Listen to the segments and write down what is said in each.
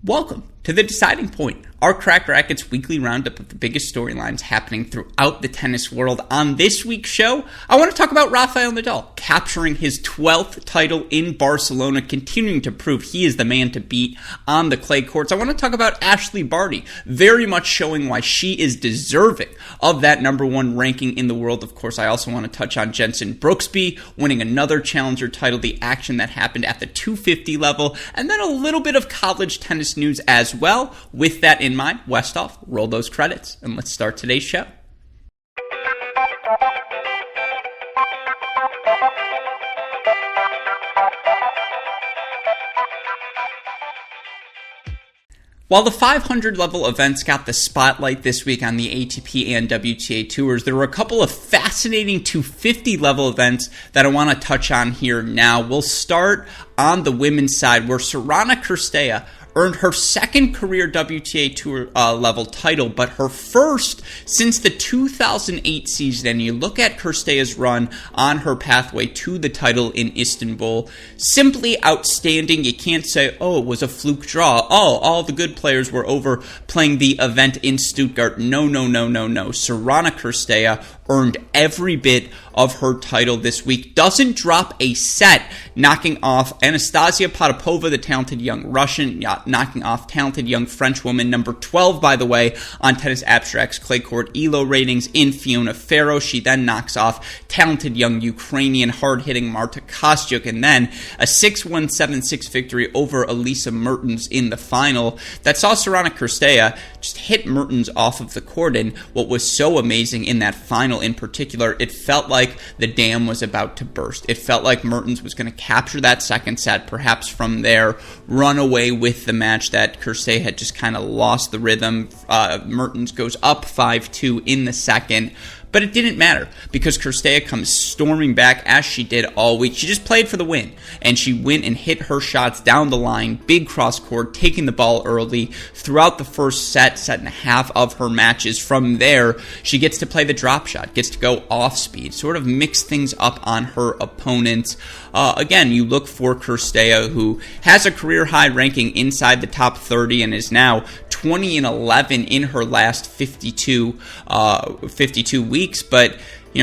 Welcome to The Deciding Point, our Cracked Racquets weekly roundup of the biggest storylines happening throughout the tennis world. On this week's show, I want to talk about Rafael Nadal capturing his 12th title in Barcelona, continuing to prove he is the man to beat on the clay courts. I want to talk about Ashley Barty, very much showing why she is deserving of that number one ranking in the world. Of course, I also want to touch on Jenson Brooksby winning another challenger title, the action that happened at the 250 level, and then a little bit of college tennis news as well. With that in mind, Westhoff, roll those credits, and let's start today's show. While the 500 level events got the spotlight this week on the ATP and WTA tours, there were a couple of fascinating 250 level events that I want to touch on here now. We'll start on the women's side, where Sorana Cirstea earned her second career WTA Tour level title, but her first since the 2008 season. And you look at Cirstea's run on her pathway to the title in Istanbul, simply outstanding. You can't say, oh, it was a fluke draw. Oh, all the good players were over playing the event in Stuttgart. No. Sorana Cirstea earned every bit of her title this week. Doesn't drop a set, knocking off Anastasia Potapova, the talented young Russian, knocking off talented young French woman, number 12, by the way, on Tennis Abstract's clay court ELO ratings in Fiona Ferro. She then knocks off talented young Ukrainian hard-hitting Marta Kostyuk, and then a 6-1, 7-6 victory over Elisa Mertens in the final that saw Sorana Cirstea just hit Mertens off of the court. And what was so amazing in that final in particular, it felt like the dam was about to burst. It felt like Mertens was going to capture that second set, perhaps from there run away with the match, that Cirstea had just kind of lost the rhythm. Mertens goes up 5-2 in the second. But it didn't matter, because Cirstea comes storming back as she did all week. She just played for the win, and she went and hit her shots down the line, big cross court, taking the ball early throughout the first set and a half of her matches. From there, she gets to play the drop shot, gets to go off speed, sort of mix things up on her opponents. Again, you look for Cirstea, who has a career high ranking inside the top 30 and is now 20-11 in her last 52 weeks. But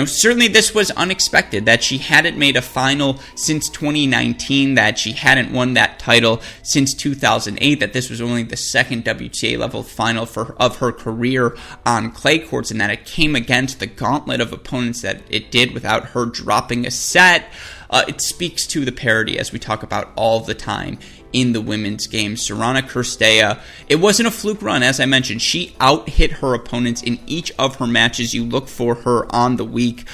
certainly this was unexpected, that she hadn't made a final since 2019, that she hadn't won that title since 2008, that this was only the second WTA level final of her career on clay courts, and that it came against the gauntlet of opponents that it did without her dropping a set. It speaks to the parity, as we talk about all the time in the women's game. Sorana Cirstea, it wasn't a fluke run, as I mentioned. She out-hit her opponents in each of her matches. You look for her on the week.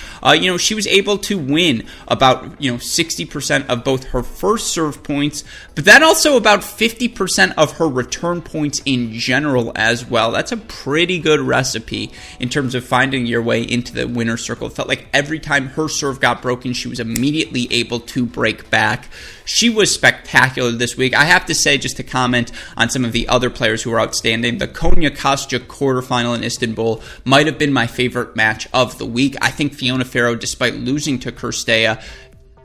She was able to win about 60% of both her first serve points, but then also about 50% of her return points in general as well. That's a pretty good recipe in terms of finding your way into the winner's circle. It felt like every time her serve got broken, she was immediately able to break back. She was spectacular this week. I have to say, just to comment on some of the other players who were outstanding, the Konya Kostyuk quarterfinal in Istanbul might have been my favorite match of the week. I think Fiona Ferro, despite losing to Cirstea,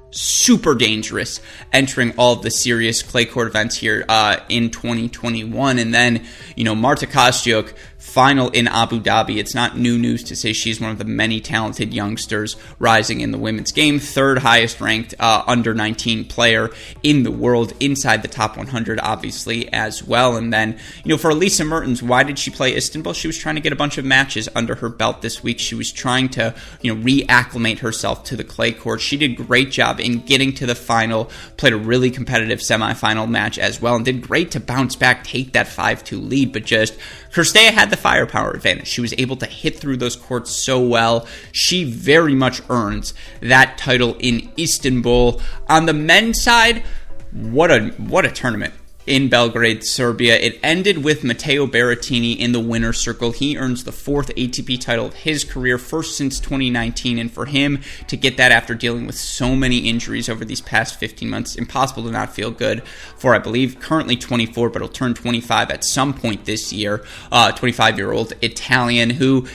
super dangerous entering all of the serious clay court events here in 2021. And then, Marta Kostyuk, final in Abu Dhabi. It's not new news to say she's one of the many talented youngsters rising in the women's game. Third highest ranked under 19 player in the world, inside the top 100, obviously, as well. And then, for Elisa Mertens, why did she play Istanbul? She was trying to get a bunch of matches under her belt this week. She was trying to, reacclimate herself to the clay court. She did a great job in getting to the final, played a really competitive semifinal match as well, and did great to bounce back, take that 5-2 lead, but just Cirstea had the firepower advantage. She was able to hit through those courts so well. She very much earns that title in Istanbul. On the men's side, what a tournament in Belgrade, Serbia. It ended with Matteo Berrettini in the winner's circle. He earns the fourth ATP title of his career, first since 2019, and for him to get that after dealing with so many injuries over these past 15 months, impossible to not feel good for, I believe, currently 24, but he'll turn 25 at some point this year, 25-year-old Italian who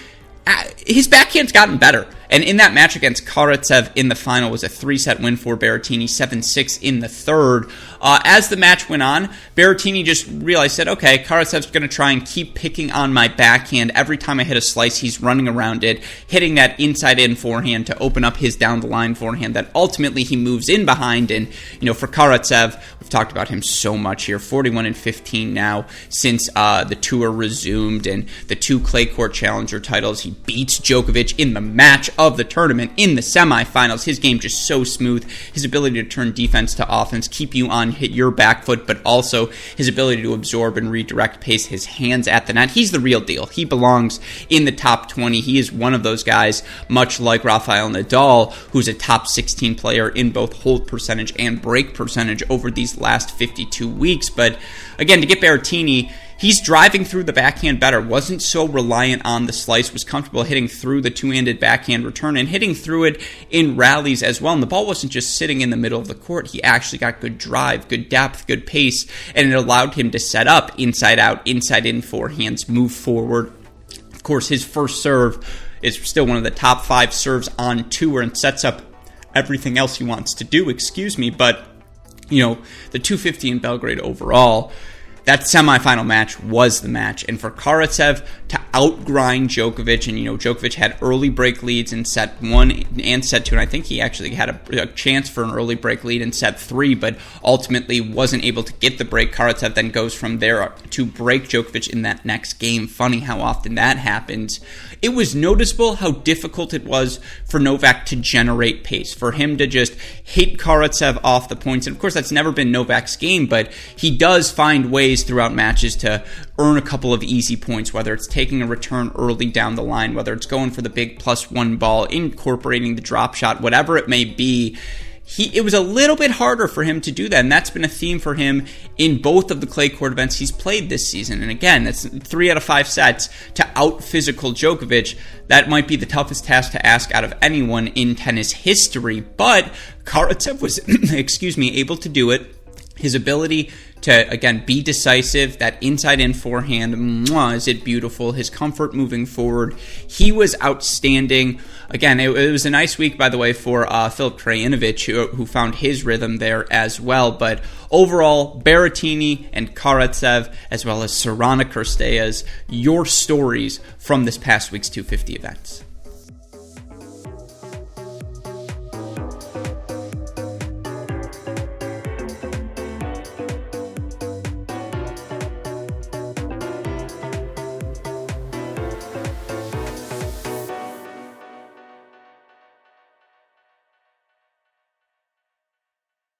his backhand's gotten better And in that match against Karatsev in the final was a 3-set win for Berrettini, 7-6 in the third. As the match went on, Berrettini just realized that, okay, Karatsev's going to try and keep picking on my backhand. Every time I hit a slice, he's running around it, hitting that inside-in forehand to open up his down-the-line forehand that ultimately he moves in behind. And, for Karatsev, we've talked about him so much here, 41-15 now since the tour resumed, and the 2 clay court challenger titles. He beats Djokovic in the match of the tournament in the semifinals. His game just so smooth. His ability to turn defense to offense, keep you on hit your back foot, but also his ability to absorb and redirect pace, his hands at the net. He's the real deal. He belongs in the top 20. He is one of those guys, much like Rafael Nadal, who's a top 16 player in both hold percentage and break percentage over these last 52 weeks. But again, to get Berrettini, he's driving through the backhand better, wasn't so reliant on the slice, was comfortable hitting through the two-handed backhand return and hitting through it in rallies as well. And the ball wasn't just sitting in the middle of the court. He actually got good drive, good depth, good pace, and it allowed him to set up inside out, inside in forehands, move forward. Of course, his first serve is still one of the top 5 serves on tour and sets up everything else he wants to do, but, the 250 in Belgrade overall, that semifinal match was the match. And for Karatsev to outgrind Djokovic, and Djokovic had early break leads in set 1 and set 2, and I think he actually had a chance for an early break lead in set 3, but ultimately wasn't able to get the break. Karatsev then goes from there to break Djokovic in that next game. Funny how often that happens. It was noticeable how difficult it was for Novak to generate pace, for him to just hit Karatsev off the points. And of course, that's never been Novak's game, but he does find ways throughout matches to earn a couple of easy points, whether it's taking a return early down the line, whether it's going for the big +1 ball, incorporating the drop shot, whatever it may be. It was a little bit harder for him to do that, and that's been a theme for him in both of the clay court events he's played this season. And again, that's 3 out of 5 sets to out-physical Djokovic. That might be the toughest task to ask out of anyone in tennis history, but Karatsev was, able to do it. His ability to, again, be decisive, that inside-in forehand, is it beautiful, his comfort moving forward, he was outstanding. Again, it was a nice week, by the way, for Filip Krajinovic, who found his rhythm there as well. But overall, Berrettini and Karatsev, as well as Sorana Cirstea, your stories from this past week's 250 events.